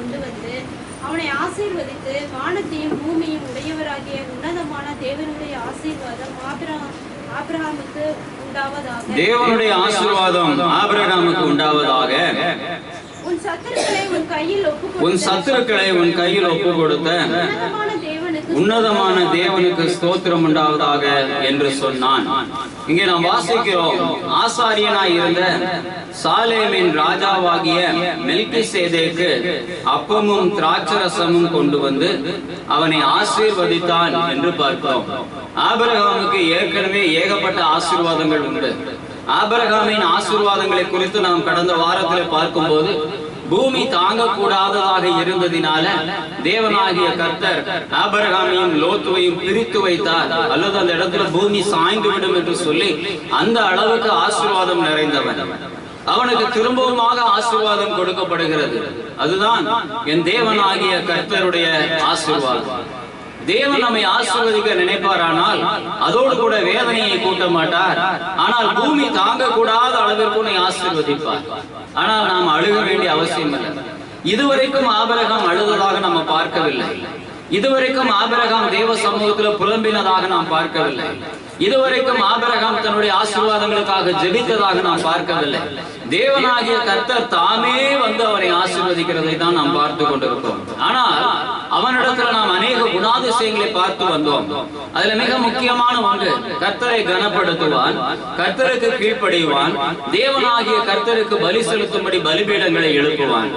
கொண்டு வந்து அவனை ஆசீர்வதித்து, வானத்தையும் பூமியும் உடையவராகிய உன்னதமான தேவனுடைய ஆசீர்வாதம் ஆபிரகாமுக்கு உண்டாவதாக. தேவனுடைய ஆசீர்வாதம் ஆபிரகாமுக்கு உண்டாவதாக. உன் சத்துருக்களை உன் கையில் ஒப்பு கொடுத்த உன்னதமான தேவனுக்கு ஸ்தோத்திரம் உண்டாவதாக என்று சொன்னான். இங்கே நாம் வாசிக்கிறோம், ஆசாரியனாய் இருந்த சாலேமின் ராஜாவாகிய மெல்கிசேதேக்கு அப்பமும் திராட்சரசமும் கொண்டு வந்து அவனை ஆசீர்வதித்தான் என்று பார்க்கிறோம். ஆபிரகாமுக்கு ஏற்கனவே ஏகப்பட்ட ஆசீர்வாதங்கள் உண்டு. ஆபிரகாமின் ஆசீர்வாதங்களை குறித்து நாம் கடந்த வாரத்தில் பார்க்கும்போது, பூமி தாங்கக்கூடாததாக இருந்ததினால தேவனாகிய கர்த்தர் ஆபிரகாமையும் லோத்துவையும் பிரித்து வைத்தார், அல்லது அந்த இடத்துல பூமி சாய்ந்து விடும் என்று சொல்லி அந்த அளவுக்கு ஆசீர்வாதம் நிறைந்தவன். அவனுக்கு திரும்பவுமாக ஆசீர்வாதம் கொடுக்கப்படுகிறது. அதுதான் என் தேவனாகிய கர்த்தருடைய ஆசீர்வாதம். தேவன் நம்மை ஆசீர்வதிக்க நினைப்பாரானால் அதோடு கூட வேதனையை கூட்ட மாட்டார். ஆனால் பூமி தாங்க கூடாத அளவிற்கு உன்னை ஆசீர்வதிப்பார். ஆனால் நாம் அழுக வேண்டிய அவசியம் இல்லை. இதுவரைக்கும் ஆபிரகாம் அழுததாக நம்ம பார்க்கவில்லை. இதுவரைக்கும் ஆபிரகாம் தேவ சமூகத்தில் புலம்பினதாக நாம் பார்க்கவில்லை. இதுவரைக்கும் ஆபிரகாம் தன்னுடைய ஆசீர்வாதங்களுக்காக ஜெபித்ததாக நாம் பார்க்கவில்லை. தேவனாகிய கர்த்தர் தாமே வந்து அவரை ஆசீர்வதிக்கிறதை தான் நாம் பார்த்து கொண்டிருக்கிறோம். ஆனால் அவனிடத்துல நாம் அநேக குணாதிசயங்களை பார்த்து வந்தோம். அதுல மிக முக்கியமான ஒன்று, கர்த்தரை கனப்படுத்துவான், கர்த்தருக்கு கீழ்ப்படிவான், தேவனாகிய கர்த்தருக்கு பலி செலுத்தும்படி பலிபீடங்களை எழுப்புவான்.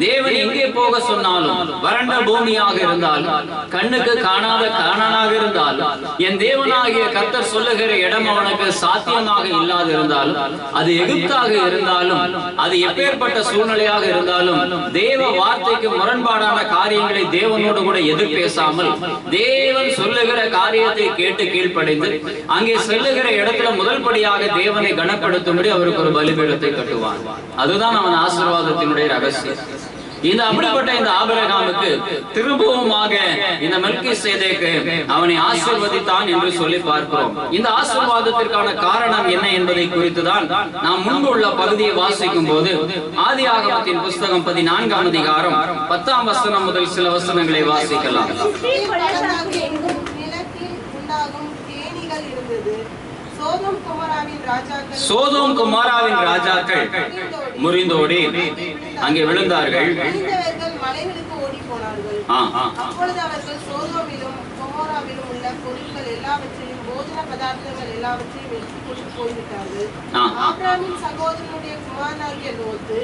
தேவன் எங்கே போக சொன்னாலும், வறண்ட பூமியாக இருந்தாலும், கண்ணுக்கு காணாத காணானாக இருந்தாலும், என் தேவனாகிய கர்த்தர் சொல்லுகிற இடம் அவனுக்கு சாத்தியமாக இல்லாதிருந்தாலும், அது எகிப்தாக இருந்தாலும், அது எப்பேற்பட்ட சூழ்நிலையாக இருந்தாலும், தேவ வார்த்தைக்கு முரண்பாடான காரியங்களை தேவனோடு கூட எதிர் பேசாமல் தேவன் சொல்லுகிற காரியத்தை கேட்டு கீழ்ப்படைந்து அங்கே செல்லுகிற இடத்துல முதல் படியாக தேவனை கனப்படுத்தும்படி அவருக்கு ஒரு பலிபீடத்தை கட்டுவான். அதுதான் அவன் ஆசீர்வாதத்தினுடைய ரகசியம். இந்த அப்படிப்பட்ட இந்த ஆபிரகாமுக்கு திரும்பவுமாக இந்த மெல்கிசேதேக்கு அவனை ஆசீர்வதித்தான் என்று சொல்லி பார்க்கிறோம். இந்த ஆசீர்வாதத்திற்கான காரணம் என்ன என்பதை குறித்துதான் நாம் முன்பு உள்ள பகுதியை வாசிக்கும் போது, ஆதியாகமத்தின் புஸ்தகம் 14ஆம் அதிகாரம் 10ஆம் வசனம் முதல் சில வசனங்களை வாசிக்கலாம். சோதோம் குமாராவின் ராஜாக்கள் முறிந்தோடி அங்கே விழுந்தார்கள். மலைகளுக்கு ஓடி போனார்கள். அப்பொழுது அவர்கள் சோதோமிலும் கொமோராவிலும் உள்ள பொருட்கள் எல்லாவற்றையும், போஜன பதார்த்தங்கள் எல்லாவற்றையும் எடுத்துக் கொண்டு போய்விட்டார்கள். ஆபிரகாமின் சகோதரனுடைய குமாரனாகிய லோத்து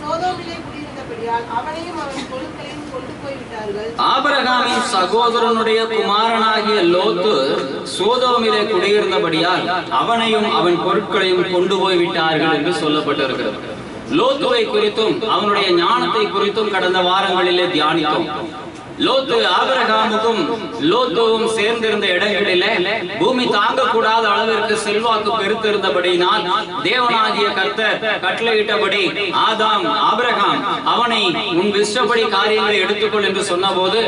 சோதோமிலே குடியிருந்தபடியால் அவனையும் அவன் பொருட்களையும் கொண்டு போய்விட்டார்கள். ஆபிரகாமின் சகோதரனுடைய குமாரனாகிய லோத்து சோதோமிலே குடியிருந்தபடியால் அவனையும் அவன் பொருட்களையும் கொண்டு போய்விட்டார்கள் என்று சொல்லப்பட்டிருக்கிறது. லோத்துவை குறித்தும் அவனுடைய ஞானத்தை குறித்தும் கடந்த வாரங்களிலே தியானித்தோம். லோத்து ஆபிரகாமுக்கும் லோத்துவும் சேர்ந்திருந்த இடங்களிலே பூமி தாங்கக்கூடாத அளவிற்கு செல்வாக்கு பெருத்திருந்தபடியினால் தேவனாகிய கர்த்தர் கட்டளையிட்டபடி ஆதாம் ஆபிரகாம் அவனை உன் இஷ்டப்படி காரியங்களை எடுத்துக்கொள் என்று சொன்ன போது,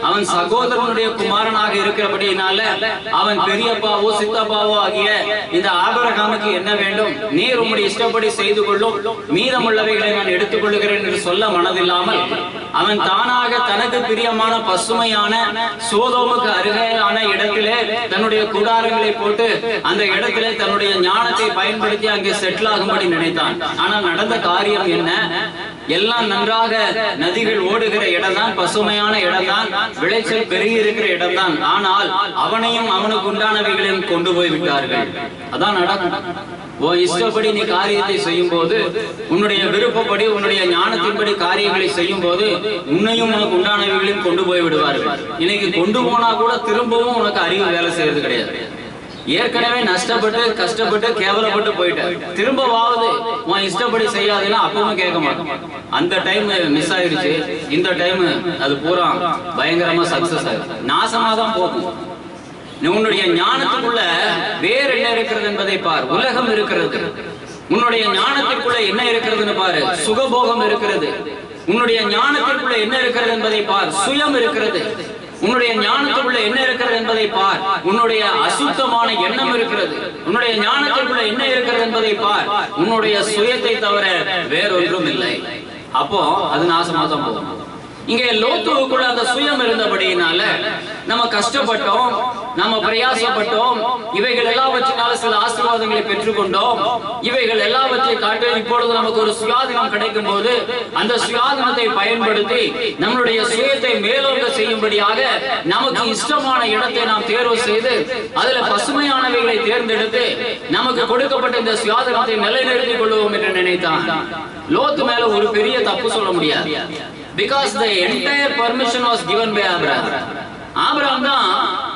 அவன் சகோதரனுடைய குமாரனாக இருக்கிறபடியினால அவன் பெரியப்பாவோ சித்தப்பாவோ ஆகிய இந்த ஆபிரகாமுக்கு என்ன வேண்டும், நீர் உம்முடைய இஷ்டப்படி செய்து கொள்ளும், மீதமுள்ளவைகளை நான் எடுத்துக்கொள்ளுகிறேன் என்று சொல்ல மனதில்லாமல் அவன் தானாக தனக்கு பிரியமான பசுமையான சோதோமுக்கு அருகான இடத்திலே தன்னுடைய கூடாரங்களை போட்டு அந்த இடத்திலே தன்னுடைய ஞானத்தை பயன்படுத்தி அங்கே செட்டில் ஆகும்படி நினைத்தான். ஆனால் நடந்த காரியம் என்ன? எல்லாம் நன்றாக நதிகள் ஓடுகிற இடம்தான், பசுமையான இடம்தான், விளைச்சல் பெருகி இருக்கிற இடம்தான். ஆனால் அவனையும் அவனுக்கு உண்டானவைகளையும் கொண்டு போய் விட்டார்கள். அதான் நடக்கும். உன் இஷ்டப்படி நீ காரியத்தை செய்யும் போது, உன்னுடைய விருப்பப்படி உன்னுடைய ஞானத்தின்படி காரியங்களை செய்யும் போது உன்னையும் உனக்கு உண்டானவைகளையும் கொண்டு போய் விடுவார்கள். இன்னைக்கு கொண்டு போனா கூட திரும்பவும் உனக்கு அறிவு வேலை செய்யறது கிடையாது. ஏற்கனவே நஷ்டப்பட்டு கஷ்டப்பட்டு கேவலப்பட்டு போயிட்ட, திரும்பவாவது உன் இஷ்டப்படி செய்யாதுன்னா அப்பவும் கேட்க மாட்டோம். அந்த டைம் மிஸ் ஆயிடுச்சு, இந்த டைம் அது பூரா பயங்கரமா சக்சஸ் ஆயிடும், நாசமா தான் போகும். உன்னுடைய ஞானத்துக்குள்ள வேற என்ன இருக்கிறது என்பதை பார். உலகம் இருக்கிறது. உன்னுடைய ஞானத்திற்குள்ள என்ன இருக்கிறதுன்னு பாரு. சுகபோகம் இருக்கிறது. உன்னுடைய ஞானத்திற்குள்ள என்ன இருக்கிறது என்பதை பார். சுயம் இருக்கிறது. உன்னுடைய ஞானத்துக்குள்ள என்ன இருக்கிறது என்பதை பார். உன்னுடைய அசுத்தமான எண்ணம் இருக்கிறது. உன்னுடைய ஞானத்திற்குள்ள என்ன இருக்கிறது என்பதை பார். உன்னுடைய சுயத்தை தவிர வேறொன்றும் இல்லை. அப்போ அது நாசமா தான் போகும். இங்கே லோத்துவுக்குள்ள அந்த சுயம் இருந்தபடியினால நம்ம கஷ்டப்பட்டோம், நம்ம பிரயாசப்பட்டோம், இவைகள் எல்லாவற்றினால சில ஆசீர்வாதங்களை பெற்றுக்கொண்டோம். இவைகள் எல்லாவற்றை காட்டு இப்பொழுது நமக்கு ஒரு சுயாதீனம் கிடைக்கும் போது அந்த சுயாதீனத்தை பயன்படுத்தி நம்மளுடைய சுயத்தை மேலோங்க செய்யும்படியாக நமக்கு இஷ்டமான இடத்தை நாம் தேர்வு செய்து அதுல பசுமையானவைகளை தேர்ந்தெடுத்து நமக்கு கொடுக்கப்பட்ட இந்த சுயாதீனத்தை நிலைநிறுத்திக் கொள்வோம் என்று நினைத்தான். லோத்து மேல ஒரு பெரிய தப்பு சொல்ல முடியாது. Because the entire permission was given by Abraham. Abraham தான்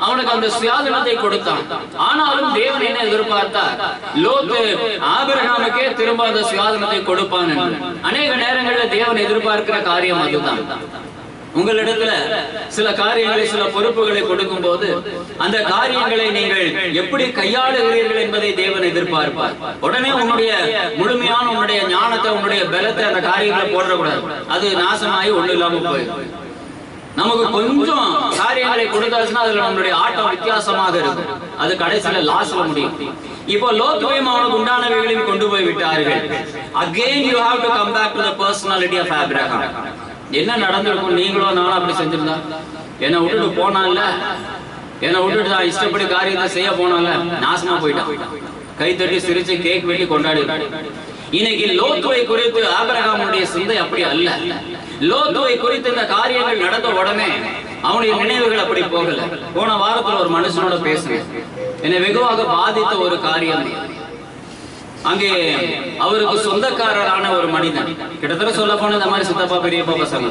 அவனுக்கு அந்த சுயாதீனத்தை கொடுத்தான். ஆனாலும் தேவன் என்ன எதிர்பார்த்தார்? லோத்து ஆபிரகாமுக்கே திரும்ப அந்த சுயாதீனத்தை கொடுப்பான் என்று. அநேக நேரங்களில் தேவன் எதிர்பார்க்கிற காரியம் அதுதான். உங்களிடத்துல சில காரியங்களை, சில பொறுப்புகளை கொடுக்கும் போது அந்த காரியங்களை நீங்கள் எப்படி கையாளுகிறீர்கள் என்பதை தேவன் எதிர்பார்ப்பார். உடனே உன்னுடைய முழுமையான உன்னுடைய ஞானத்தை, உன்னுடைய பலத்தை அந்த காரியங்களை போடக்கூடாது. அது நாசமாகி ஒண்ணு இல்லாம போயிடும். நமக்கு கொஞ்சம் காரியங்களை கொடுத்தாச்சுன்னா அதுல நம்மளுடைய ஆட்டம் வித்தியாசமாக இருக்கும். அது கடைசியில லாஸ்ல முடியும். இப்போ லோத்துவையும் அவனுக்கு உண்டானவைகளையும் கொண்டு போய் விட்டார்கள். Again you have to come back to the personality of Abraham. என்ன நடந்திருக்கும்? நீங்களும் நானும் அப்படி செஞ்சிருந்தா, என்னை விட்டுட்டு போனான்ல, என்னை விட்டுட்டு நான் இஷ்டப்படி காரியத்தை செய்ய போனான்ல, நாசமா போயிட்டான். கைத்தட்டி சிரிச்சு கேக் வெட்டி கொண்டாடி. இன்னைக்கு லோத்துவை குறித்து ஆபிரகாமுடைய சிந்தை அப்படி அல்ல. லோத்துவை குறித்து இந்த காரியங்கள் நடந்த உடனே அவனுடைய நினைவுகள் அப்படி போகல. போன வாரத்துல ஒரு மனுஷனோட பேசுறேன், என்னை வெகுவாக பாதித்த ஒரு காரியம். அங்கே அவருக்கு சொந்தக்காரரான ஒரு மனிதன், கிட்டத்தட்ட சொல்ல போன இந்த மாதிரி சித்தப்பா பெரியப்பா பசங்க,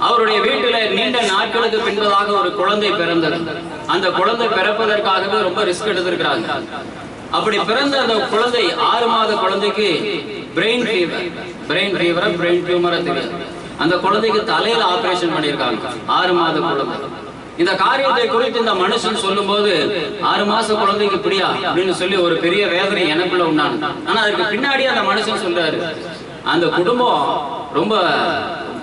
அவருடைய வீட்டுல நீண்ட நாட்களுக்கு பின்பதாக ஒரு குழந்தை பிறந்தது. அந்த குழந்தை பிறப்பதற்காகவே ரொம்ப ரிஸ்க் எடுத்திருக்கிறாங்க. அப்படி பிறந்த அந்த குழந்தை 6 மாத குழந்தைக்கு பிரெயின் டியூமரா தெரியாது. அந்த குழந்தைக்கு தலையில ஆபரேஷன் பண்ணியிருக்காங்க. 6 மாத குழந்தை. இந்த காரியத்தை குறித்து இந்த மனுஷன் சொல்லும் போது 6 மாச குழந்தைக்கு இப்படியா அப்படின்னு சொல்லி ஒரு பெரிய வேதனை எனக்குள்ள உண்டான. ஆனா அதுக்கு பின்னாடி அந்த மனுஷன் சொல்றாரு, அந்த குடும்பம் ரொம்ப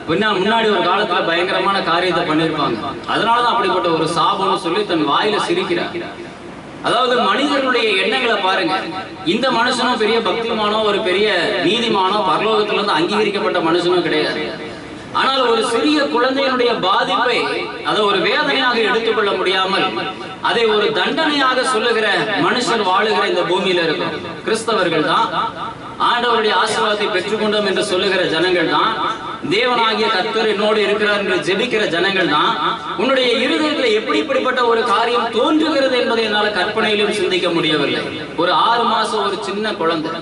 முன்னாடி ஒரு காலத்துல பயங்கரமான காரியத்தை பண்ணிருப்பாங்க, அதனாலதான் அப்படிப்பட்ட ஒரு சாபம்னு சொல்லி தன் வாயில சிரிக்கிறார். அதாவது மனிதர்களுடைய எண்ணங்களை பாருங்க. இந்த மனுஷனும் பெரிய பக்திமானோ ஒரு பெரிய நீதிமானோ பரலோகத்துல இருந்து அங்கீகரிக்கப்பட்ட மனுஷனும் கிடையாது. ஆனால் ஒரு சிறிய குழந்தையினுடைய பாதிப்பை அதை ஒரு வேதனையாக எடுத்துக்கொள்ள முடியாமல் அதை ஒரு தண்டனையாக சொல்லுகிற மனுஷர் வாழுகிற இந்த பூமியில இருக்கும். கிறிஸ்தவர்கள் தான், ஆண்டவருடைய ஆசீர்வாதத்தை பெற்றுக்கொண்டோம் என்று சொல்லுகிற ஜனங்கள் தான், தேவனாகிய கர்த்தர் என்னோடு இருக்கிறார் என்று ஜெபிக்கிற ஜனங்கள் தான். உன்னுடைய இருதயத்தில் எப்படிப்பட்ட ஒரு காரியம் தோன்றுகிறது என்பதை என்னால் கற்பனையிலும் சிந்திக்க முடியவில்லை. ஒரு 6 மாசம் ஒரு சின்ன குழந்தை,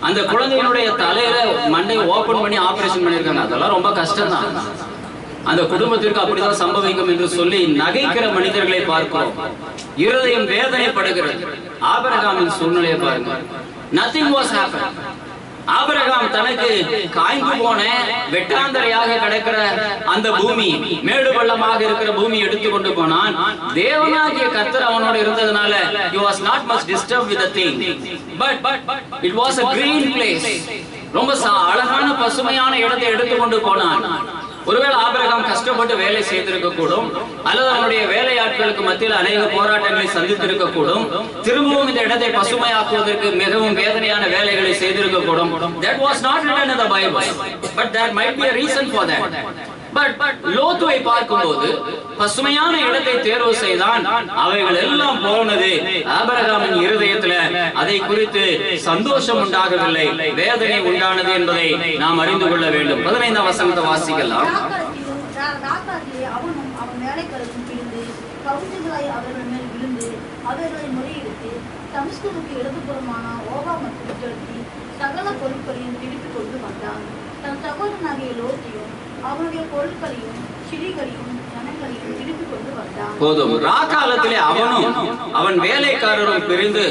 அந்த குழந்தையினுடைய தலையில மண்டை ஓபன் பண்ணி ஆபரேஷன் பண்ணிருக்காங்க. அதெல்லாம் ரொம்ப கஷ்டம் தான். அந்த குடும்பத்திற்கு அப்படிதான் சம்பவிக்கும் என்று சொல்லி நகைக்கிற மனிதர்களை பார்க்கிறோம். இருதயம் வேதனைப்படுகிறது. ஆபிரகாமின் சூழ்நிலையை பாருங்க. Nothing was happening. ஆபிரகாம் தனக்கு காய்ந்து போன வெட்டாந்தரையாக கிடக்கிற அந்த பூமி, மேடு பள்ளமாக இருக்கிற பூமி எடுத்துக்கொண்டு போனான். தேவனாகிய கர்த்தர் அவனோடு இருந்ததனால he was not much disturbed with the thing, but it was a green place. ரொம்ப அழகான பசுமையான இடத்தை எடுத்துக்கொண்டு போனான். ஒருவேளை ஆபிரகாம் கஷ்டப்பட்டு வேலை செய்திருக்க கூடும், அல்லது அவனுடைய வேலையாட்களுக்கு மத்தியில் அநேக போராட்டங்களை சந்தித்திருக்க கூடும். திரும்பவும் இந்த இடத்தை பசுமையாக்குவதற்கு மிகவும் வேதனையான வேலைகளை செய்திருக்க கூடும். That was not written in the Bible, but there might be a reason for that. But லோத்துவை பார்க்கும்போது பசுமையான இடத்தை தேர்வு செய்தான். அவைகள் எல்லாம் போனது. ஆபிரகாமின் இருதயத்துல அதை குறித்து சந்தோஷம் உண்டாகவில்லை, வேதனை உண்டானது என்பதை நாம் அறிந்து கொள்ள வேண்டும். 15ஆம் வசனத்தை வாசிக்கலாம். அவனும் அவன் வேலைக்காரரும் பிரிந்து கவுஞ்சுகளாய் அவர்கள் மேல் விழுந்து அவர்களை முறையிட்டு தமஸ்குவுக்கு இடதுபுறமான ஓபா மற்றும் செலுத்தி சகல பொருட்களையும் திருப்பிக் கொண்டு வந்தான். தன் சகோதரனாகிய லோத்தையும் அவனுடைய பொருட்களையும் சிறிகளையும் ஜனங்களையும் திருப்பிக் கொண்டு வந்தான். போதும். ராக்காலத்திலே அவனும் அவன் வேலைக்காரரும் பிரிந்து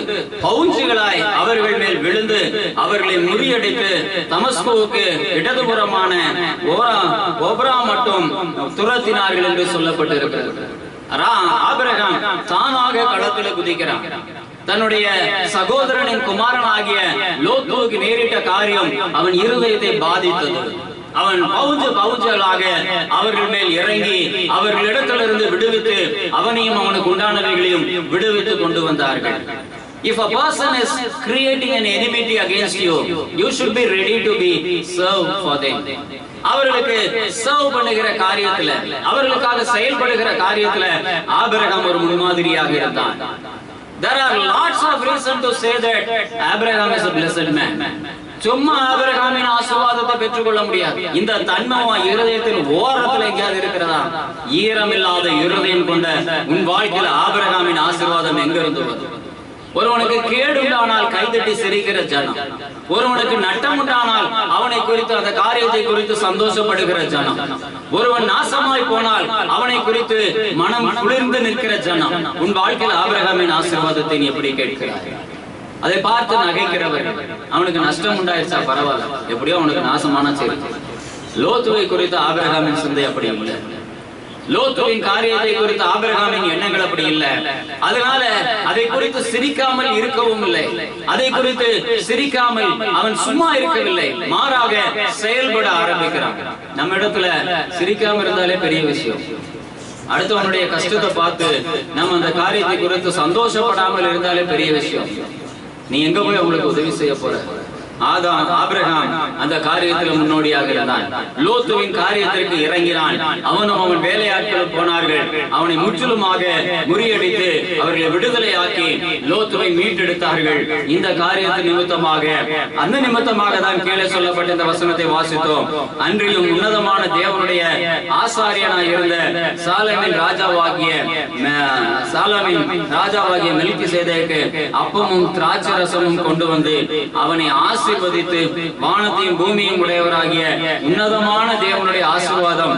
பவுஞ்சுகளாய் அவர்கள் மேல் விழுந்து அவர்களை முறியடித்து தமஸ்குவுக்கு இடதுபுறமான ஓப்ரா மட்டும் துரத்தினார்கள் என்று சொல்லப்பட்டிருக்கிறது. ஆபிரகாம் தானாக களத்தில் குதிக்கிறான். தன்னுடைய சகோதரனின் குமாரனாகிய லோத்துவுக்கு நேரிட்ட காரியம் அவன் இருதயத்தை பாதித்தது. அவன் பவுஞ்சலாக அவர்கள் மேல் இறங்கி அவர்களிடத்திலிருந்து விடுவித்து அவனையும் அவனுக்கு உண்டானவைகளையும் விடுவித்து கொண்டு வந்தார்கள். If a person is creating an enmity against you, you should be ready to be served for them. அவர்களுக்கு சர்வ் பண்ணுகிற காரியத்துல, அவர்களுக்காக செயல்படுகிற காரியத்துல ஆபிரகாம் ஒரு முன்மாதிரியாக இருந்தான். There are lots of reasons to say that Abraham is a blessed man. சும்மா ஆபிரகாமின் ஆசீர்வாதத்தை பெற்றுக்கொள்ள முடியாது. இந்த தன்மை இருதயத்தின் ஓரத்தில் எங்கேயாவது இருக்கிறதா? ஈரமில்லாத இருதயம் கொண்ட உன் வாழ்க்கையில ஆபிரகாமின் ஆசீர்வாதம் எங்க இருந்து வரும்? ஒருவனுக்கு கேடு உண்டானால் கைதட்டி சிரிக்கிற ஜனம், ஒருவனுக்கு நட்டம் உண்டானால் அவனை குறித்து அந்த காரியத்தை குறித்து சந்தோஷப்படுகிற ஜனம், ஒருவன் நாசமாய் போனால் அவனை குறித்து மனம் குளிர்ந்து நிற்கிற ஜனம். உன் வாழ்க்கையில் ஆபிரகாமின் ஆசீர்வாதத்தை நீ எப்படி கேட்கிறாய்? அதை பார்த்து நகைக்கிறவர், அவனுக்கு நஷ்டம் உண்டாயிருச்சா பரவாயில்ல, எப்படியோ அவனுக்கு நாசமான சரி. லோத்துவை குறித்து ஆபிரகாமின் சிந்தை அப்படி இல்லை. லோத்துவின் காரியத்தை குறித்து ஆபிரகாமின் எண்ணங்கள் அப்படி இல்லை. அதனால அதை குறித்து சிரிக்காமல் இருக்கவும் இல்லை. அதை குறித்து சிரிக்காமல் அவன் சும்மா இருக்கவில்லை, மாறாக செயல்பட ஆரம்பிக்கிறான். நம்ம இடத்துல சிரிக்காம இருந்தாலே பெரிய விஷயம். அடுத்தவனுடைய கஷ்டத்தை பார்த்து நம்ம அந்த காரியத்தை குறித்து சந்தோஷப்படாமல் இருந்தாலே பெரிய விஷயம். நீ எங்க போய் அவங்களுக்கு உதவி செய்ய போற? ஆபிரகாம் அந்த காரியத்தில் முன்னோடியாக இருந்தான். லோத்துவின் காரியத்திற்கு இறங்கினான். அவனும் அவன் வேலையாட்களும் போனார்கள். அவனை முற்றிலுமாக முறியடித்து அவர்களை விடுதலையாக்கி லோத்துவை மீட்டெடுத்தார்கள். இந்த காரியத்தின் நிமித்தமாக, அந்த நிமித்தமாக தான் கீழே சொல்லப்பட்ட இந்த வசனத்தை வாசித்தோம். அன்றியும் உன்னதமான தேவனுடைய ஆசாரியனாய் இருந்த சாலேமின் ராஜாவாகிய மெல்கிசேதேக்கு அப்பமும் திராட்சரசமும் கொண்டு வந்து அவனை ஆசீர்வதித்து, வானத்தையும் பூமியும் உடையவராகிய உன்னதமான தேவனுடைய ஆசீர்வாதம்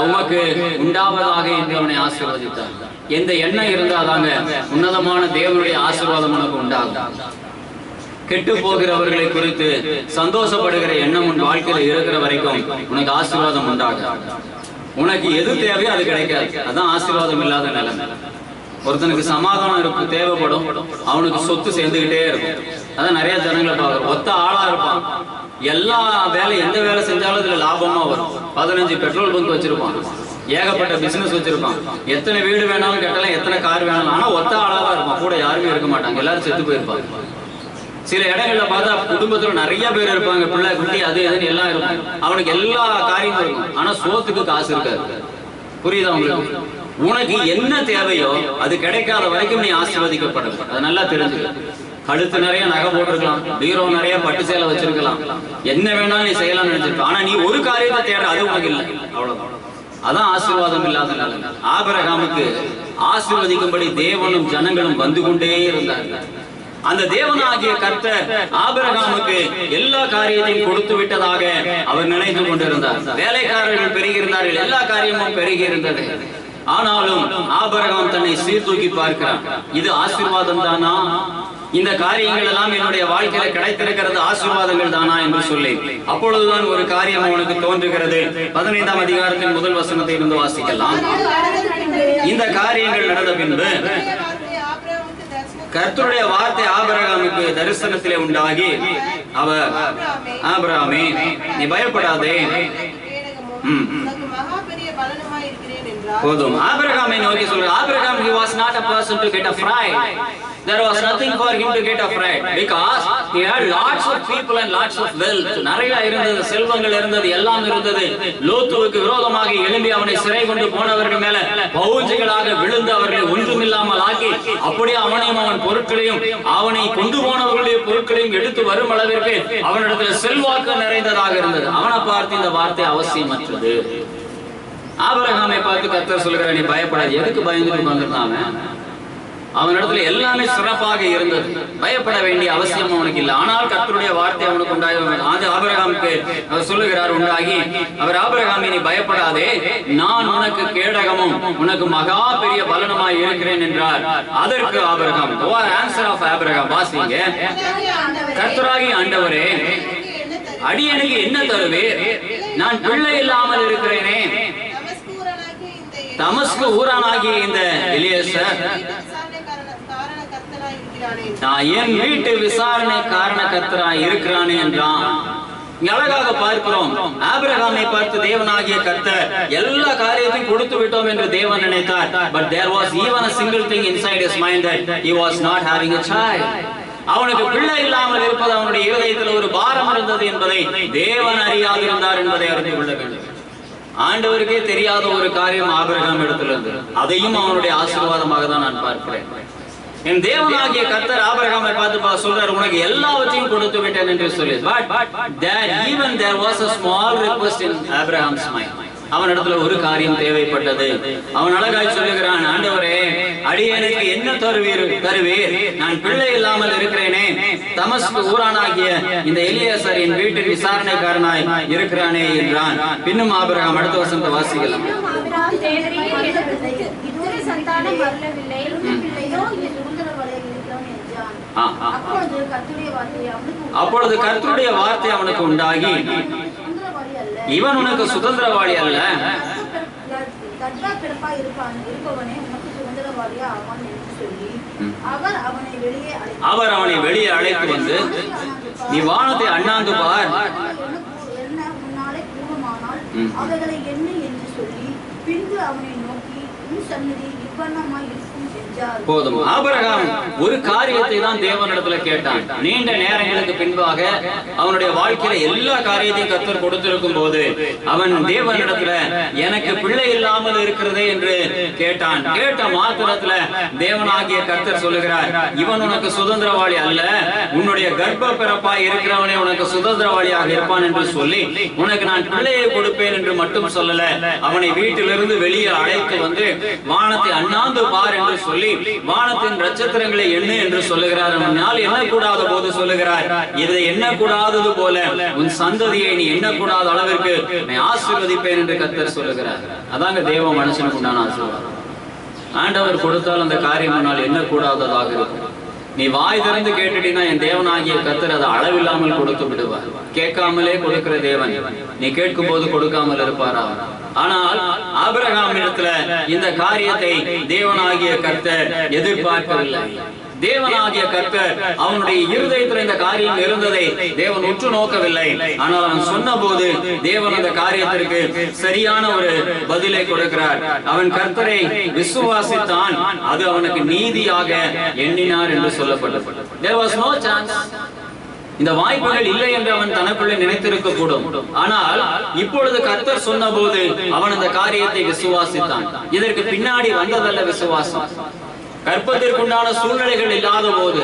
உமக்கு உண்டாவதாக என்று அவனை ஆசீர்வதித்தார். எந்த எண்ணம் இருந்தாதாங்க உன்னதமான தேவனுடைய ஆசீர்வாதம் உனக்கு உண்டாகும். கெட்டு போகிறவர்களை குறித்து சந்தோஷப்படுகிற எண்ணம் உன் வாழ்க்கையில இருக்கிற வரைக்கும் உனக்கு ஆசீர்வாதம் உண்டாகும். உனக்கு எது தேவையோ அது கிடைக்காது. அதான் ஆசீர்வாதம் இல்லாத நிலைமை. ஒருத்தனுக்கு சமாதானம் இருக்கு தேவைப்படும், அவனுக்கு சொத்து சேர்ந்துகிட்டே இருக்கும். அதான் நிறைய ஜனங்களை பார்க்கிறோம். ஒத்த ஆளா இருப்பான், எல்லா வேலை எந்த வேலை செஞ்சாலும் இதுல லாபமா வரும். 15 பெட்ரோல் பங்க் வச்சிருப்பான், ஏகப்பட்ட பிசினஸ் வச்சிருப்பான், எத்தனை வீடு வேணாலும் கட்டலாம், எத்தனை கார் வேணாலும். ஆனா ஒத்த ஆளாவா இருப்பான், கூட யாருமே இருக்க மாட்டாங்க, எல்லாரும் செத்து போயிருப்பாங்க. சில இடங்கள்ல பார்த்தா குடும்பத்துல நிறைய பேர் இருப்பாங்க, பிள்ளை குட்டி அது எதுன்னு எல்லாம் இருக்கும், அவனுக்கு எல்லா காரியமும் இருக்கும். ஆனா சோத்துக்கு காசு இருக்காது. புரியுதா உங்களுக்கு? உனக்கு என்ன தேவையோ அது கிடைக்காத வரைக்கும் நீ ஆசீர்வதிக்கப்படும். அது நல்லா தெரிஞ்சுக்க. கழுத்து நிறைய நகை போட்டிருக்கலாம், பீரோ நிறைய பட்டு சேலை வச்சிருக்கலாம், என்ன வேணாலும் நீ செய்யலாம் நினைச்சிருக்க. ஆனா நீ ஒரு காரியத்தை தேட அது உனக்கு இல்லை, அவ்வளவுதான். அதான் ஆசீர்வாதம் இல்லாத நிலைமை. ஆபிரகாமுக்கு ஆசீர்வதிக்கும்படி தேவனும் ஜனங்களும் வந்து கொண்டே இருந்தார்கள். அந்த தேவனாகிய கர்த்தர் ஆபிரகாமுக்கு எல்லா காரியத்தையும் கொடுத்து விட்டதாக அவர் நினைத்து கொண்டிருந்தார். வேலைக்காரர்கள் பெருகியிருந்தார்கள், எல்லா காரியமும் பெருகி இருந்தது. ஆனாலும் ஆபிரகாம் தன்னை சீர்தூக்கி பார்க்கிறார். இது ஆசீர்வாதம் தானா? இந்த காரியங்கள் எல்லாம் என்னுடைய வாழ்க்கையில கிடைத்திருக்கிறது ஆசீர்வாதங்கள் தானா என்று சொல்லி அப்பொழுதுதான் ஒரு காரியம் அவனுக்கு தோன்றுகிறது. 15ஆம் அதிகாரத்தின் முதல் வசனத்தை இருந்து வாசிக்கலாம். இந்த காரியங்கள் நடந்த பின்பு கர்த்தருடைய வார்த்தை ஆபிரகாமுக்கு தரிசனத்திலே உண்டாகி, அவர் ஆபிரகாமே நீ பயப்படாதே, போதும். ஆபிரகாமை நோக்கி சொல்ற. Abraham he was not a person to get afraid. There was nothing for him to get afraid because he had lots of people and lots of wealth. நிறைய இருந்தது, செல்வங்கள் இருந்தது, எல்லாம் இருந்தது. லோத்துவுக்கு விரோதமாக எழும்பி அவனை சிறை கொண்டு போனவர்கள் மேல பவுஞ்சுகளாக விழுந்து அவர்களை ஒன்றுமில்லாமல் ஆக்கி, அப்படியே அவனையும் அவன் பொருட்களையும் அவனை கொண்டு போனவர்களுடைய பொருட்களையும் எடுத்து வரும் அளவிற்கு அவனிடத்தில் செல்வாக்கு நிறைந்ததாக இருந்தது. அவனை பார்த்து இந்த வார்த்தை அவசியமற்றது. ஆபிரகாமை பார்த்து கர்த்தர் சொல்லுகிற, நீ பயப்படாது. எதுக்கு பயந்துட்டு வந்திருந்தாங்க? அவனிடத்துல எல்லாமே சிறப்பாக இருந்தது, பயப்பட வேண்டிய அவசியம் அவனுக்கு இல்லை. ஆனால் கர்த்தருடைய வார்த்தை அவனுக்கு உண்டாகி அது ஆபிரகாமுக்கு அவர் சொல்லுகிறார் உண்டாகி, அவர் ஆபிரகாமே நீ பயப்படாதே, நான் உனக்கு கேடகமும் உனக்கு மகா பெரிய பலனுமாய் இருக்கிறேன் என்றார். அதற்கு ஆபிரகாம், ஆன்சர் ஆஃப் ஆபிரகாம் வாசிங்க. கர்த்தராகிய ஆண்டவரே, அடியனுக்கு என்ன தருவீர்? நான் பிள்ளை இல்லாமல் இருக்கிறேனே. தமஸ்கு ஊரானாகிய இந்த எலியேசர் என் வீட்டு விசாரணை காரண கர்த்தராய் இருக்கிறானே என்றான். அழகாக பார்க்கிறோம். ஆபிரகாமை பார்த்து தேவனாகிய கர்த்தர் எல்லா காரியத்தையும் கொடுத்து விட்டோம் என்று தேவன் நினைத்தார். But there was even a single thing inside his mind that he was not having a child. அவனுக்கு பிள்ளை இல்லாமல் இருப்பது அவனுடைய இருதயத்தில் ஒரு பாரம் இருந்தது என்பதை தேவன் அறியாதிருந்தார் என்பதை அறிந்து கொள்ள வேண்டும். ஆண்டவருக்கே தெரியாத ஒரு காரியம் ஆபிரகாம் இடத்துல இருந்தது. அதையும் அவனுடைய ஆசீர்வாதமாக தான் நான் பார்க்கிறேன். என் தேவனாகிய கர்த்தர் ஆபிரகாமை பார்த்து சொல்றார், உனக்கு எல்லாவற்றையும் கொடுத்து விட்டேன் என்று சொல்லி. But even there was a small request in Abraham's mind. அவனிடத்துல ஒரு காரியம் தேவைப்பட்டது. அவன் அழகாய் சொல்லுகிறான், ஆண்டவரே, அடியேனுக்கு என்ன தருவீர்? நான் பிள்ளை இல்லாமல் இருக்கிறேனே. தமஸ்கு ஊரானாகிய இந்த எலியாசரின் வீட்டில் விசாரணைக்காரனாய் இருக்கிறானே என்றான். பின்னும் ஆபிரகாம் அடுத்த வசனத்தை வாசிக்கலாம். அப்பொழுது கர்த்தருடைய வார்த்தை அவனுக்கு உண்டாகி, இவன் உனக்கு சுதந்திரவாளி அல்ல, அவர் அவனை வெளியே அழைத்து வந்து, நீ வானத்தை அண்ணாந்து பார், அவர்களை என்ன என்று சொல்லி பின்பு அவனை நோக்கி உன் சன்னதி இவ்வண்ணமாய் இருக்கும் என்றார். போதும். ஆபிரகாம் ஒரு காரியத்தை தான் தேவனிடத்துல கேட்டான். நீண்ட நேரங்களுக்கு பின்பாக அவனுடைய வாழ்க்கையில எல்லா காரியத்தையும் கர்த்தர் கொடுத்திருக்கும் போது அவன் தேவனிடத்துல எனக்கு பிள்ளை இல்லாமல் இருக்கிறதே என்று கேட்டான். கேட்ட மாத்திரத்துல தேவனாகிய கர்த்தர் சொல்லுகிறார், இவன் உனக்கு சுதந்திரவாளி அல்ல, உன்னுடைய கர்ப்ப பிறப்பாய் இருக்கிறவனே உனக்கு சுதந்திரவாளியாக இருப்பான் என்று சொல்லி உனக்கு நான் பிள்ளையை கொடுப்பேன் என்று மட்டும் சொல்லல, அவனை வீட்டிலிருந்து வெளியே அழைத்து வந்து வானத்தை அண்ணாந்து பார் என்று சொல்லி வானத்தின் நட்சத்திரங்களை எண்ணு என்று சொல்லுகிறார். எண்ணக்கூடாத போது சொல்லுகிறார், இதை எண்ணக்கூடாதது போல உன் சந்ததியை நீ எண்ணக்கூடாத அளவிற்கு நான் ஆசீர்வதிப்பேன் என்று கர்த்தர் சொல்லுகிறார். அதாங்க தேவ மனுஷனுக்கு உண்டான ஆசீர்வாதம். ஆண்டவர் கொடுத்தால் அந்த காரியம் முன்னால் எண்ணக்கூடாததாக இருக்கும். நீ வாய் திறந்து கேட்டுட்டீங்கன்னா என் தேவனாகிய கர்த்தர் அதை அளவில்லாமல் கொடுத்து விடுவார். கேட்காமலே கொடுக்கிற தேவன், நீ கேட்கும் போது கொடுக்காமல் இருப்பாரா? ஆனால் ஆபிரகாம் இடத்துல இந்த காரியத்தை தேவனாகிய கர்த்தர் எதிர்பார்க்கவில்லை. தேவனாகிய கர்த்தர் அவனுடைய இருதயத்தில் இந்த காரியம் இருந்ததை தேவன் உற்று நோக்கவில்லை. ஆனால் அவன் சொன்ன போது தேவன் அந்த காரியத்திற்கு சரியான ஒரு பதிலை கொடுக்கிறார். அவன் கர்த்தரை விசுவாசித்தான், அது அவனுக்கு நீதியாக எண்ணினார் என்று சொல்லப்பட்டது. There was no chance. இந்த வாய்ப்புகள் இல்லை என்று அவன் தனக்குள்ளே நினைத்திருக்க கூடும். ஆனால் இப்பொழுது கர்த்தர் சொன்ன போது அவன் அந்த காரியத்தை விசுவாசித்தான். இதற்கு பின்னாடி வந்ததல்ல விசுவாசம். கற்பத்திற்குண்டான சூழ்நிலைகள் இல்லாத போது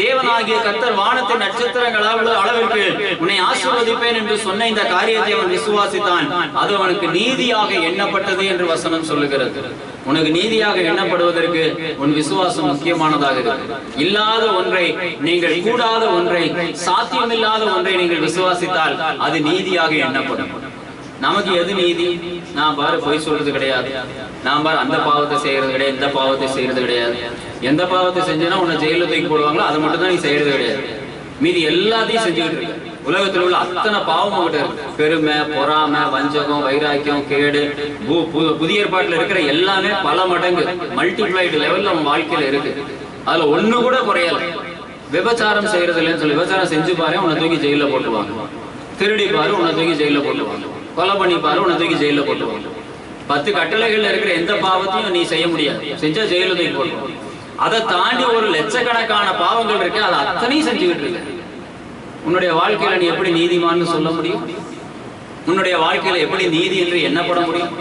தேவனாகிய கர்த்தர் வானத்தின் நட்சத்திரங்கள் அளவிற்கு உன்னை ஆசீர்வதிப்பேன் என்று சொன்ன இந்த காரியத்தை அவன் விசுவாசித்தான். அது அவனுக்கு நீதியாக எண்ணப்பட்டது என்று வசனம் சொல்லுகிறது. உனக்கு நீதியாக எண்ணப்படுவதற்கு உன் விசுவாசம் முக்கியமானதாக இருக்கு. இல்லாத ஒன்றை நீங்கள், கூடாத ஒன்றை, சாத்தியமில்லாத ஒன்றை நீங்கள் விசுவாசித்தால் அது நீதியாக எண்ணப்படும். நமக்கு எது நீதி? நான் பாரு பொய் சொல்றது கிடையாது, நான் பாரு அந்த பாவத்தை செய்யறது கிடையாது, இந்த பாவத்தை செய்யறது கிடையாது. எந்த பாவத்தை செஞ்சேன்னா உன்னை ஜெயில தூக்கி போடுவாங்களோ அதை மட்டும் தான் நீ செய்யறது கிடையாது. மீதி எல்லாத்தையும் செஞ்சுக்கிட்டு இருக்க. உலகத்தில் உள்ள அத்தனை பாவம் கிட்ட இருக்கு. பெருமை, பொறாமை, வஞ்சகம், வைராக்கியம், கேடு, புதிய ஏற்பாட்டில் இருக்கிற எல்லாமே பல மடங்கு மல்டிப்ளைடு லெவல்ல அவன் வாழ்க்கையில இருக்கு. அதுல ஒண்ணு கூட குறையல. விபச்சாரம் செய்யறது இல்லைன்னு சொல்லி விபச்சாரம் செஞ்சு பாரு உன்னை தூக்கி ஜெயில போட்டுவாங்க. திருடி பாரு உன்னை தூக்கி ஜெயில போட்டுவாங்க. கொலை பண்ணி பாரு உன்னை தூக்கி ஜெயில போட்டுவாங்க. 10 கட்டளைகள்ல இருக்கிற எந்த பாவத்தையும் நீ செய்ய முடியாது, செஞ்சா ஜெயில தூக்கி போட்டுவாங்க. அதை தாண்டி ஒரு லட்சக்கணக்கான பாவங்கள் இருக்கு, அதை அத்தனையும் செஞ்சுக்கிட்டு இருக்க. உன்னுடைய வாழ்க்கையில நீ எப்படி நீதிமான்னு சொல்ல முடியும்? உன்னுடைய வாழ்க்கையில எப்படி நீதி என்று எண்ணப்பட முடியும்?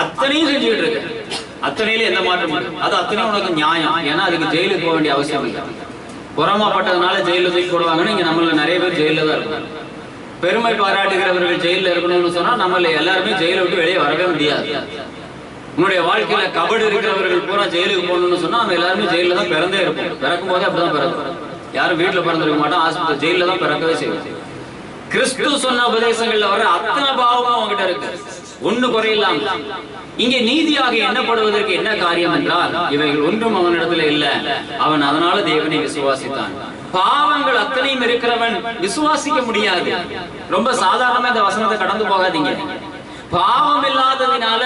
அத்தனையும் செஞ்சுக்கிட்டு இருக்க. அத்தனையில எந்த மாற்றம் இல்லை. அது அத்தனையும் உனக்கு நியாயம். ஏன்னா அதுக்கு ஜெயிலுக்கு போக வேண்டிய அவசியம் இல்லை. பொறாமப்பட்டதுனால ஜெயில தூக்கி போடுவாங்கன்னு இங்க நம்மள நிறைய பேர் ஜெயில தான் இருக்காங்க. பெருமை பாராட்டுகிறவர்கள் ஜெயில இருக்கணும்னு சொன்னா நம்மள எல்லாருமே ஜெயில விட்டு வெளியே வரவே முடியாது. உன்னுடைய வாழ்க்கையில கபடு இருக்கிறவர்கள் பூரா ஜெயிலுக்கு போகணும்னு சொன்னா நம்ம எல்லாருமே ஜெயில தான் பிறந்தே இருப்போம். பிறக்கும் போதே அப்படிதான் பிறக்கும். யாரும் வீட்டுல பிறந்திருக்க மாட்டோம், ஆஸ்பத்திரி ஜெயில தான் பிறக்கவே செய்வோம். கிறிஸ்து சொன்ன உபதேசங்கள்ல வர அத்தனை பாவமும் அவங்ககிட்ட இருக்கு, ஒண்ணு குறையில்லாம. இங்கே நீதியாக எண்ணப்படுவதற்கு என்ன காரியம் என்றால் இவைகள் ஒன்றும் அவனிடத்துல இல்ல. அவன் அதனால தேவனை விசுவாசித்தான். பாவங்கள் அத்தனையும் இருக்கிறவன் விசுவாசிக்க முடியாது. ரொம்ப சாதாரணமா இந்த வசனத்தை கடந்து போகாதீங்க. பாவம் இல்லாததினால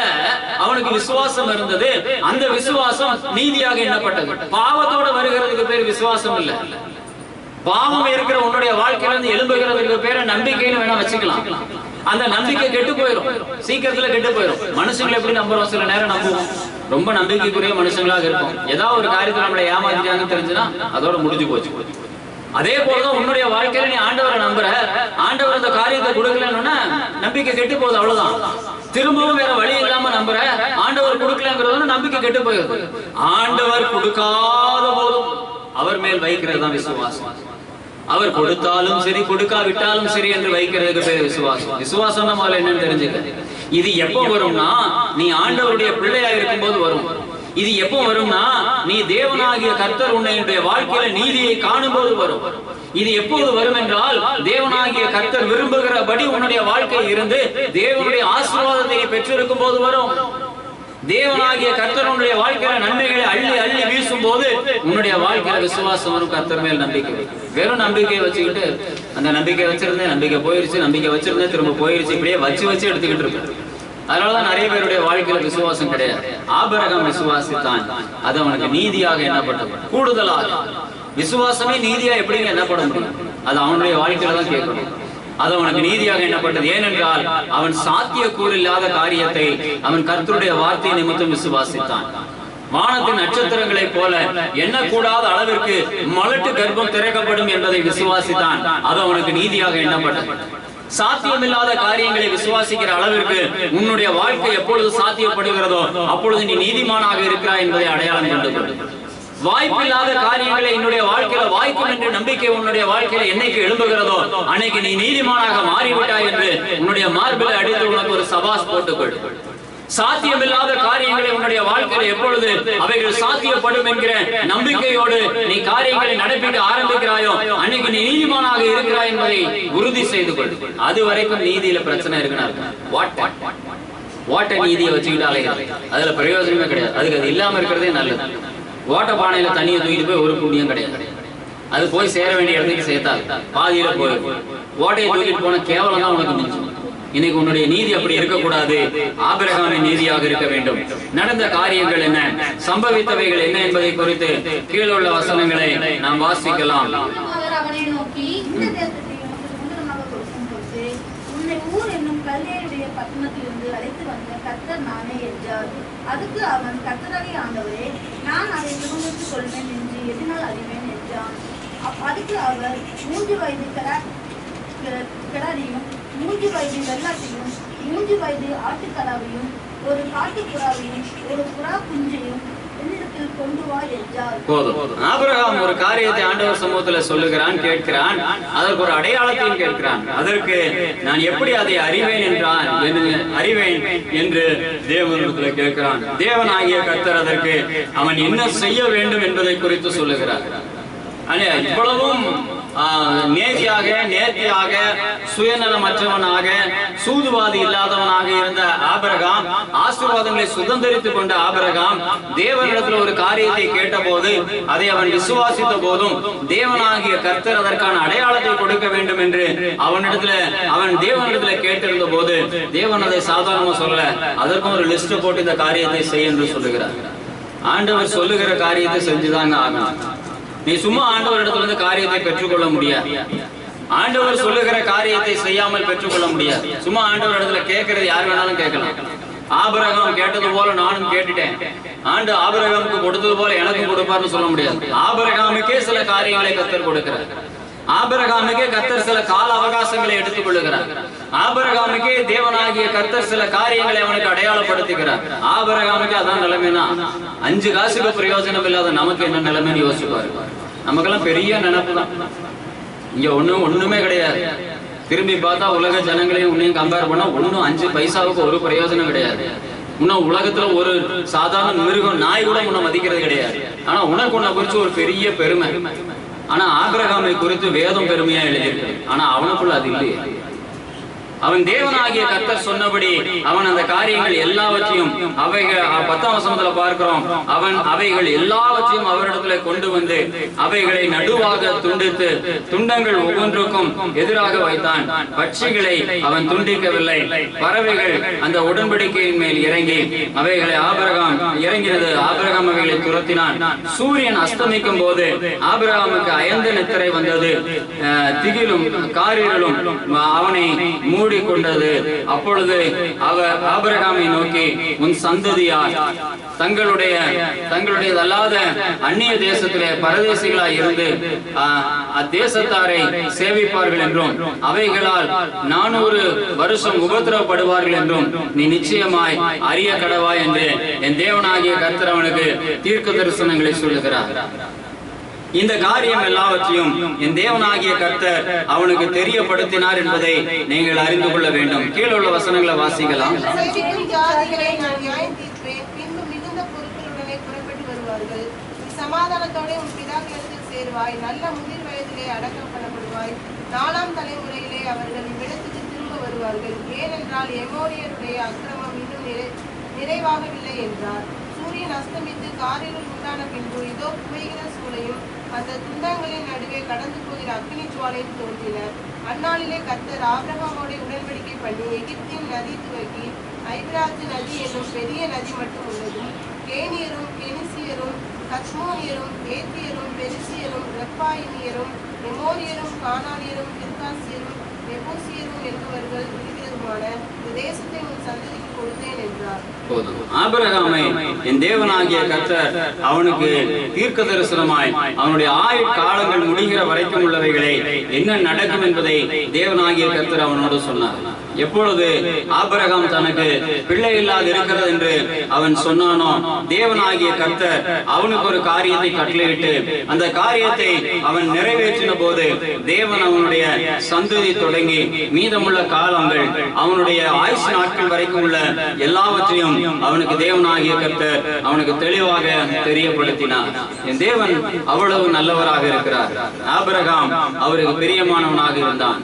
அவனுக்கு விசுவாசம் இருந்தது. அந்த விசுவாசம் நீதியாக எண்ணப்பட்டது. பாவத்தோட வருகிறதுக்கு பேர் விசுவாசம் இல்ல. பாவம் இருக்கிற உன்னுடைய வாழ்க்கையில இருந்து எழும்புகிறதுக்கு பேரை நம்பிக்கைன்னு வேணா வச்சுக்கலாம். அந்த நம்பிக்கை கெட்டு போயிடும், சீக்கிரத்துல கெட்டு போயிடும். மனுஷங்களை எப்படி நம்புறோம்? சில நேரம் நம்புவோம், ரொம்ப நம்பிக்கைக்குரிய மனுஷங்களாக இருக்கும். ஏதாவது ஒரு காரியத்தை நம்மளை ஏமாத்திட்டாங்கன்னு தெரிஞ்சுன்னா அதோட முடிஞ்சு போச்சு. அதே போலதான் உன்னுடைய வாழ்க்கையில நீ ஆண்டவரை நம்புற, ஆண்டவர் அந்த காரியத்தை கொடுக்கலன்னா நம்பிக்கை கெட்டு போகுது, அவ்வளவுதான். திரும்பவும் வேற வழி இல்லாம நம்புற, ஆண்டவர் கொடுக்கலங்கிறது நம்பிக்கை கெட்டு போயிடுது. ஆண்டவர் கொடுக்காத போதும் அவர் மேல் வைக்கிறது தான் விசுவாசம். அவர் கொடுத்தாலும் சரி கொடுக்காவிட்டாலும் சரி என்று வைக்கிறதுக்கு பேர் விசுவாசம். விசுவாசம் நம்மளால என்னன்னு தெரிஞ்சுக்க. இது எப்போ வரும்னா நீ ஆண்டவருடைய பிள்ளையா இருக்கும் போது வரும். இது எப்போ வரும்னா நீ தேவனாகிய கர்த்தர் உன்னுடைய வாழ்க்கையில நீதியை காணும் போது வரும். இது எப்போது வரும் என்றால் தேவனாகிய கர்த்தர் விரும்புகிறபடி உன்னுடைய வாழ்க்கையில் இருந்து தேவனுடைய ஆசீர்வாதத்தை நீ பெற்றிருக்கும் போது வரும். தேவனாகிய கர்த்தர் உன்னுடைய வாழ்க்கையில நன்மைகளை அள்ளி அள்ளி வீசும் போது உன்னுடைய வாழ்க்கையில விசுவாசம் வரும், கர்த்தர் மேல் நம்பிக்கை. வெறும் நம்பிக்கையை வச்சுக்கிட்டு அந்த நம்பிக்கை வச்சிருந்தேன், நம்பிக்கை போயிருச்சு, நம்பிக்கை வச்சிருந்தேன், திரும்ப போயிருச்சு, இப்படியே வச்சு வச்சு எடுத்துக்கிட்டு இருக்கு. அதனாலதான் நிறைய பேருடைய வாழ்க்கையில விசுவாசம் கிடையாது. ஆபிரகாம் விசுவாசித்தான், அது அவனுக்கு நீதியாக எண்ணப்பட்டது. கூடுதலாக விசுவாசமே நீதியா எப்படிங்க எண்ணப்பட முடியும்? அது அவனுடைய வாழ்க்கையில தான் கேட்கணும். அது அவனுக்கு நீதியாக எண்ணப்பட்டது. ஏனென்றால் அவன் சாத்தியக்கூறு இல்லாத காரியத்தை அவன் கர்த்தருடைய வார்த்தை நிமித்தம் விசுவாசித்தான். வானத்தின் நட்சத்திரங்களை போல எண்ணக்கூடாத அளவிற்கு மலட்டு கர்ப்பம் திறக்கப்படும் என்பதை விசுவாசித்தான். அது அவனுக்கு நீதியாக எண்ணப்பட்டது. சாத்தியமில்லாத காரியங்களை விசுவாசிக்கிற அளவிற்கு உன்னுடைய வாழ்க்கை எப்பொழுது சாத்தியப்படுகிறதோ அப்பொழுது நீ நீதிமானாக இருக்கிறாய் என்பதை அடையாளம் கண்டுகொள். வாய்ப்பில்லாத காரியங்களை என்னுடைய வாழ்க்கையில வாய்க்கும் என்ற நம்பிக்கை உன்னுடைய வாழ்க்கையில என்னைக்கு எழும்புகிறதோ அன்னைக்கு நீ நீதிமானாக மாறிவிட்டாய் என்று உன்னுடைய மார்பிலை அடித்து உனக்கு ஒரு சபாஸ் போட்டுக்கொள். சாத்தியமில்லாத காரியங்களை உன்னுடைய வாழ்க்கையில எப்பொழுது அவைகள் சாத்தியப்படும் என்கிற நம்பிக்கையோடு நீ காரியங்களை நடப்பிக்க ஆரம்பிக்கிறாயோ அன்னைக்கு நீ நீதிமானாக இருக்கிறாய் என்பதை உறுதி செய்து கொள். அது வரைக்கும் நீதியில பிரச்சனை இருக்குன்னா ஓட்ட நீதியை வச்சுக்கிட்டாலே அதுல பிரயோஜனமே கிடையாது. அதுக்கு அது இல்லாம இருக்கிறதே நல்லது. ஓட்ட பானையில தண்ணியை தூக்கிட்டு போய் ஒரு புண்ணியம் கிடையாது. அது போய் சேர வேண்டிய இடத்துக்கு சேர்த்தா பாதியில போயிருக்கும். ஓட்டையை தூக்கிட்டு போன கேவலம் தான் உனக்கு மிஞ்சும். இன்னைக்கு உன்னுடைய நீதி அப்படி இருக்கக்கூடாது. ஆபிரகாமின் நீதியாக இருக்க வேண்டும். நடந்த காரியங்கள் என்ன, சம்பவித்தவைகள் என்ன என்பதை குறித்து கீழுள்ள வசனங்களை நாம் வாசிக்கலாம். அவனை நோக்கி இந்த தேசத்தை உனக்கு கொடுக்கும் போது உன்னை ஊர் என்னும் கல்லேயுடைய பட்டணத்திலிருந்து அழைத்து வந்த கர்த்தர் நானே என்றார். அதுக்கு அவன், கர்த்தராகிய ஆண்டவரே, நான் அதை சுமந்துக் கொள்வேன் என்று எதனால் அறிவேன் என்றான். அதுக்கு அவர் 3 வயது கிடாரியும் 3 வயது வெள்ளாட்டையும் 3 வயது ஆட்டுக்கடாவையும் ஒரு காட்டுப்புறாவையும் ஒரு புறா குஞ்சையும் என்னிடத்தில் கொண்டு வா என்றார். போதும். ஆபிரகாம் ஒரு காரியத்தை ஆண்டவர் சமூகத்துல சொல்லுகிறான், கேட்கிறான். அதற்கு ஒரு அடையாளத்தையும் கேட்கிறான். அதற்கு நான் எப்படி அதை அறிவேன் என்றான், அறிவேன் என்று தேவனிடத்துல கேட்கிறான். தேவனாகிய கர்த்தர் அதற்கு அவன் என்ன செய்ய வேண்டும் என்பதை குறித்து சொல்லுகிறார். இவ்வளவும் நேர்த்தியாக சுயநலமற்றவனாக சூதுவாதி இல்லாதவனாக இருந்த ஆபிரகாம், ஆசீர்வாதங்களை சுதந்திரித்துக் கொண்ட ஆபிரகாம் தேவனிடத்தில் ஒரு காரியத்தை கேட்ட போது அதை அவன் விசுவாசித்த போதும் தேவனாகிய கர்த்தர் அதற்கான அடையாளத்தை கொடுக்க வேண்டும் என்று அவன் தேவனிடத்துல கேட்டிருந்த போது தேவன் அதை சாதாரணமா சொல்ல, அதற்கும் ஒரு லிஸ்ட் போட்டு இந்த காரியத்தை செய் என்று சொல்லுகிறார். ஆண்டவர் சொல்லுகிற காரியத்தை செஞ்சுதாங்க ஆகணும். நீ சும்மா ஆண்டவரிடத்துல இருந்து காரியத்தை பெற்றுக்கொள்ள முடியாது. ஆண்டவர் சொல்லுகிற காரியத்தை செய்யாமல் பெற்றுக்கொள்ள முடியாது. சும்மா ஆண்டவர் இடத்துல கேட்கறது யார் வேணாலும் கேட்கலாம். ஆபிரகாம் கேட்டது போல நானும் கேட்டுட்டேன், ஆபிரகாமுக்கு கொடுத்தது போல எனக்கும் கொடுப்பார்னு சொல்ல முடியாது. ஆபிரகாமுக்கே சில காரியங்களை கர்த்தர் கொடுக்கிறார். ஆபிரகாமுக்கே கர்த்தர் சில கால அவகாசங்களை எடுத்துக் கொள்ளுகிறார். ஆபிரகாமுக்கே தேவனாகிய கர்த்தர் சில காரியங்களை அவனுக்கு அடையாளப்படுத்துகிறார். ஆபிரகாமுக்கு அதான் நிலைமைனா 5 காசுக்கு பிரயோஜனம் இல்லாத நமக்கு என்ன நிலைமைன்னு யோசிப்பாரு. நமக்கெல்லாம் பெரிய நினைப்பு தான். இங்க ஒண்ணுமே கிடையாது. திரும்பி பார்த்தா உலக ஜனங்களையும் உன்னையும் கம்பேர் பண்ணா ஒன்னும் 5 பைசாவுக்கு ஒரு பிரயோஜனம் கிடையாது. இன்னும் உலகத்துல ஒரு சாதாரண மிருகம் நாய் கூட உன்னை மதிக்கிறது கிடையாது. ஆனா உனக்கு உன்னை குறிச்சு ஒரு பெரிய பெருமை. ஆனா ஆபிரகாமை குறித்து வேதம் பெருமையா எழுதியிருக்கு. ஆனா அவனுக்குள்ள அது இல்லையே. அவன் தேவனாகிய கர்த்தர் சொன்னபடி அவன் அந்த காரியங்கள் எல்லாவற்றையும் அவைகள் 10ஆம் வசனத்துல பார்க்கிறோம். அவன் அவைகள் எல்லாவற்றையும் அவரிடத்துல கொண்டு வந்து அவைகளை நடுவாக துண்டித்து துண்டங்கள் ஒவ்வொன்றுக்கும் எதிராக வைத்தான். பட்சிகளை அவன் துண்டிக்கவில்லை. பறவைகள் அந்த உடன்படிக்கையின் மேல் இறங்கி அவைகளை ஆபிரகாம் இறங்கினது. ஆபிரகாம் அவைகளை துரத்தினான். சூரியன் அஸ்தமிக்கும் போது ஆபிரகாமுக்கு அயர்ந்த நித்திரை வந்தது. திகிலும் காரிருளும் அவனை மூடிக்கொண்டது. அப்பொழுது அவர் ஆபிரகாமை நோக்கி, உன் சந்ததியார் தங்களுடைய அல்லாத அந்நிய தேசத்திலே பரதேசிகளாய் இருந்து அத்தேசத்தாரை சேவிப்பார்கள் என்றும் அவைகளால் 400 வருஷம் உபத்திரவப்படுவார்கள் என்றும் நீ நிச்சயமாய் அறிய கடவாய் என்று என் தேவனாகிய கர்த்தர் அவனுக்கு தீர்க்க தரிசனங்களை சொல்லுகிறார். இந்த காரியம் எல்லாவற்றையும் என் தேவனாகிய கர்த்தர் அவனுக்கு தெரியப்படுத்தினார் என்பதை நீங்கள் அறிந்து கொள்ள வேண்டும். கீழே உள்ள வசனங்களை வாசிக்கலாம். சமாதானத்தோட உன் பிதாக்களிடத்தில் சேருவாய். நல்ல முதிர் வயதிலே அடக்கம் பண்ணப்படுவாய். 4ஆம் தலைமுறையிலே அவர்கள் இவ்விடத்துக்கு திரும்ப வருவார்கள். ஏனென்றால் எமோரியருடைய அக்கிரமம் இன்னும் நிறைவாகவில்லை என்றார். சூரியன் அஸ்தமித்து காரிருள் உண்டான பின்பு இதோ புகைகிற சூளையும் அந்த துண்டங்களின் நடுவே கடந்து போகிற அக்கினி ஜுவாலையும் தோன்றினர். அந்நாளிலே கர்த்தர் ஆபிரகாமோடு உடன்படிக்கை பண்ணி எகிப்தின் நதி துவக்கி ஐபிராத்து நதி என்னும் பெரிய நதி மட்டும் உள்ளதும் கேனியரும் கெனிசியரும் கத்மோனியரும் ஏத்தியரும் பெரிசியரும் ரெப்பாயினியரும் எமோரியரும் கானானியரும் கிர்காசியரும் எபூசியரும் என்பவர்கள் இருக்கிறதுமான இந்த தேசத்தை உன் சந்ததிக்கு கொடுத்தேன் என்றார். ஆபிரகாமை என் தேவனாகிய கர்த்தர் அவனுக்கு தீர்க்க தரிசனமாய் அவனுடைய ஆயுட் காலங்கள் முடிகிற வரைக்கும் உள்ளவைகளை என்ன நடக்கும் என்பதை தேவனாகிய கர்த்தர் அவனோடு சொன்னார். எப்பொழுது ஆபிரகாம் தனக்கு பிள்ளை இல்லாது இருக்கிறது என்று அவன் சொன்னானோ, தேவனாகிய கர்த்தர் அவனுக்கு ஒரு காரியத்தை கட்டளையிட்டு அந்த காரியத்தை அவன் நிறைவேற்றின போது தேவன் அவனுடைய சந்ததி தொடங்கி மீதமுள்ள காலங்கள் அவனுடைய ஆயுசு நாட்கள் வரைக்கும் உள்ள எல்லாவற்றையும் அவனுக்கு தேவனாகிய கர்த்தர் அவனுக்கு தெளிவாக தெரியப்படுத்தினார். என் தேவன் அவ்வளவு நல்லவராக இருக்கிறார். ஆபிரகாம் அவருக்கு பிரியமானவனாக இருந்தான்.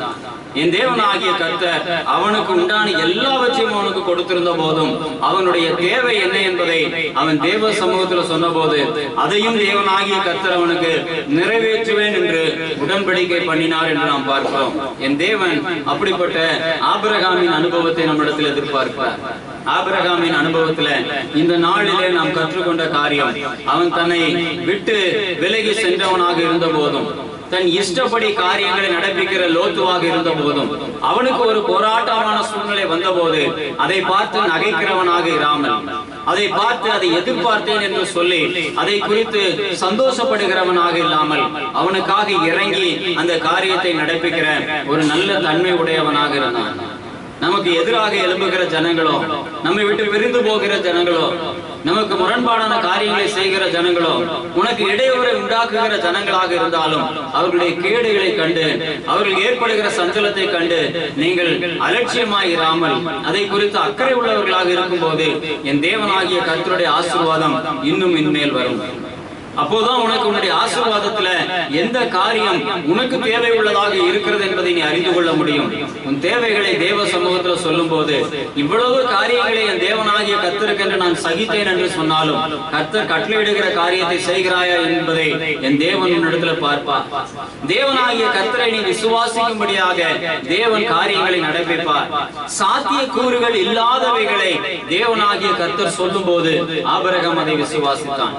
என் தேவனாகிய கர்த்தர் அவனுக்கு உண்டான எல்லாவற்றையும் அவனுக்கு கொடுத்திருந்த போதும் அவனுடைய தேவை என்ன என்பதை அவன் தேவ சமூகத்தில் சொன்ன போது அதையும் தேவனாகிய கர்த்தர் அவனுக்கு நிறைவேற்றுவேன் என்று உடன்படிக்கை பண்ணினார் என்று நாம் பார்க்கிறோம். என் தேவன் அப்படிப்பட்ட ஆபிரகாமின் அனுபவத்தை நம்மிடத்தில் எதிர்பார்க்கிறார். ஆபிரகாமின் அனுபவத்துல இந்த நாளிலே நாம் கற்றுக்கொண்ட காரியம், அவன் தன்னை விட்டு விலகி சென்றவனாக இருந்த போதும் தன் இஷ்டப்படி காரியங்களை நடப்பிக்கிற லோத்துவாக இருந்த போதும் அவனுக்கு ஒரு போராட்டமான சூழ்நிலை வந்த போது அதை பார்த்து நகைக்கிறவனாக இராமல், அதை பார்த்து அதை எதிர்பார்த்தேன் என்று சொல்லி அதை குறித்து சந்தோஷப்படுகிறவனாக இல்லாமல் அவனுக்காக இறங்கி அந்த காரியத்தை நடப்பிக்கிற ஒரு நல்ல தன்மை உடையவனாக இருந்தான். நமக்கு எதிராக எழும்புகிற ஜனங்களோ, நம்மை விட்டு பிரிந்து போகிற ஜனங்களோ, நமக்கு முரண்பாடான காரியங்களை செய்கிற ஜனங்களோ, உனக்கு இடையூறை உண்டாக்குகிற ஜனங்களாக இருந்தாலும் அவர்களுடைய கேடுகளை கண்டு அவர்கள் ஏற்படுகிற சஞ்சலத்தை கண்டு நீங்கள் அலட்சியமாயிராமல் அதை குறித்து அக்கறை உள்ளவர்களாக இருக்கும் போது என் தேவனாகிய கர்த்தருடைய ஆசீர்வாதம் இன்னும் இன்மேல் வரும். அப்போதான் உனக்கு உன்னுடைய ஆசீர்வாதத்துல எந்த காரியம் உனக்கு தேவை உள்ளதாக இருக்கிறது என்பதை நீ அறிந்து கொள்ள முடியும். உன் தேவைகளை தேவ சமூகத்துல சொல்லும் போது இவ்வளவு காரியங்களை என் தேவனாகிய கர்த்தருக்கு என்று நான் சகித்தேன் என்று சொன்னாலும் கர்த்தர் கட்டளையிடுகிற காரியத்தை செய்கிறாயா என்பதை என் தேவன் இடத்துல பார்ப்பார். தேவனாகிய கர்த்தரை நீ விசுவாசிக்கும்படியாக தேவன் காரியங்களை நடப்பிப்பார். சாத்திய கூறுகள் இல்லாதவைகளை தேவனாகிய கர்த்தர் சொல்லும் போது ஆபிரகாம் அதை விசுவாசித்தான்.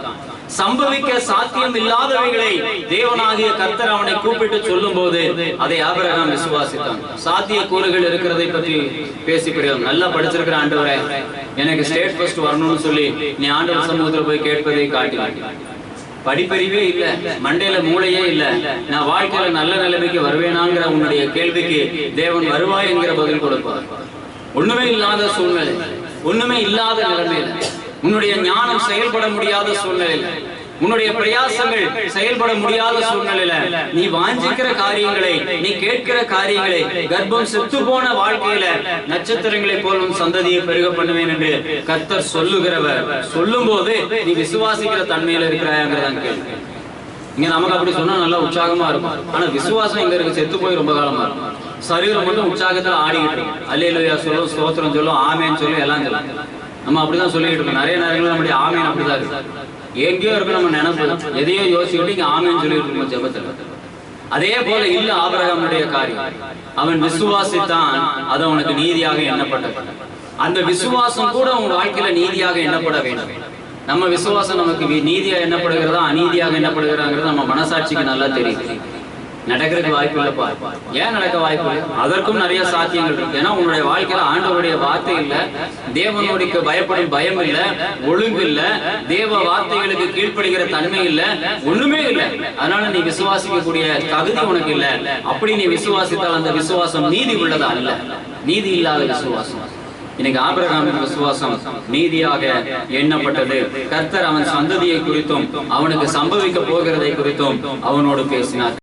சம்பவிக்க சாத்தியம் இல்லாதவைகளை தேவனாகிய கர்த்தர் அவனை கூப்பிட்டு சொல்லும் போது அதை ஆபிரகாம் விசுவாசித்தான். சாத்திய கூறுகள் இருக்கிறதை பற்றி பேசிக்கிறோம். நல்லா படிச்சிருக்கிற ஆண்டவரே, எனக்கு ஸ்டேட் ஃபர்ஸ்ட் வரணும்னு சொல்லி நீ ஆண்டவர் சமூகத்துல போய் கேட்பதை காட்டினான். படிப்பறிவே இல்ல, மண்டையில மூளையே இல்ல, நான் வாழ்க்கையில நல்ல நிலைமைக்கு வருவேனாங்கிற உன்னுடைய கேள்விக்கு தேவன் வருவாய் என்கிற பதில் கொடுப்பார். ஒண்ணுமே இல்லாத சூழ்நிலை, ஒண்ணுமே இல்லாத நிலைமையில, உன்னுடைய ஞானம் செயல்பட முடியாத சூழ்நிலையில, உன்னுடைய பிரயாசங்கள் செயல்பட முடியாத சூழ்நிலையில நீ வாஞ்சிக்கிற காரியங்களை, நீ கேட்கிற காரியங்களை, கர்ப்பம் செத்து போன வாழ்க்கையில நட்சத்திரங்களை போல் உன் சந்ததியை பெருக பண்ணுவேன் என்று கர்த்தர் சொல்லுகிறவர் சொல்லும் போது நீ விசுவாசிக்கிற தன்மையில இருக்கிறாங்கிறதான் கேள்வி. இங்க நமக்கு அப்படி சொன்னா நல்லா உற்சாகமா இருக்கும். ஆனா விசுவாசம் எங்க இருக்கு? செத்து போய் ரொம்ப காலமா இருக்கும். சரீரம் மட்டும் உற்சாகத்துல ஆடிக்கிட்டு அல்லேலூயா சொல்லும், ஸ்தோத்திரம் சொல்லும், ஆமேன்னு சொல்லும், எல்லாம் சொல்லும். நம்ம அப்படிதான் சொல்லிட்டு இருக்கோம். நிறைய நேரங்களில் நம்முடைய ஆமேன் அப்படிதான் இருக்கு. எங்கேயோ இருக்கு நம்ம நினைப்பு, எதையோ யோசிச்சுட்டு இங்க ஆமேன்னு சொல்லிட்டு இருக்கோம் ஜெபத்துல. அதே போல இல்ல ஆபிரகாமுடைய காரியம். அவன் விசுவாசித்தான், அது அவனுக்கு நீதியாக எண்ணப்பட்டது. அந்த விசுவாசம் கூட உன் வாழ்க்கையில நீதியாக எண்ணப்பட வேண்டும். நம்ம விசுவாசம் நமக்கு நீதியா எண்ணப்படுகிறதா அநீதியாக எண்ணப்படுகிறாங்கிறது நம்ம மனசாட்சிக்கு நல்லா தெரியும். நடக்கிறதுக்கு வாய்ப்பு இல்லப்பா. ஏன் நடக்க வாய்ப்பு இல்லை? அதற்கும் நிறைய சாத்தியங்கள் இருக்கு. ஏன்னா உன்னுடைய வாழ்க்கையில ஆண்டவருடைய வார்த்தை இல்ல, தேவனுடைய பயப்படும் பயம் இல்ல, ஒழுங்கு இல்ல, தேவ வார்த்தைகளுக்கு கீழ்ப்படுகிற தன்மை இல்ல, ஒண்ணுமே இல்லை. அதனால நீ விசுவாசிக்கக்கூடிய தகுதி உனக்கு இல்ல. அப்படி நீ விசுவாசித்தால் அந்த விசுவாசம் நீதி உள்ளதா? இல்ல, நீதி இல்லாத விசுவாசம். இன்னைக்கு ஆபிரகாமின் விசுவாசம் நீதியாக எண்ணப்பட்டது. கர்த்தர் அவன் சந்ததியை குறித்தும் அவனுக்கு சம்பவிக்க போகிறதை குறித்தும் அவனோடு பேசினார்.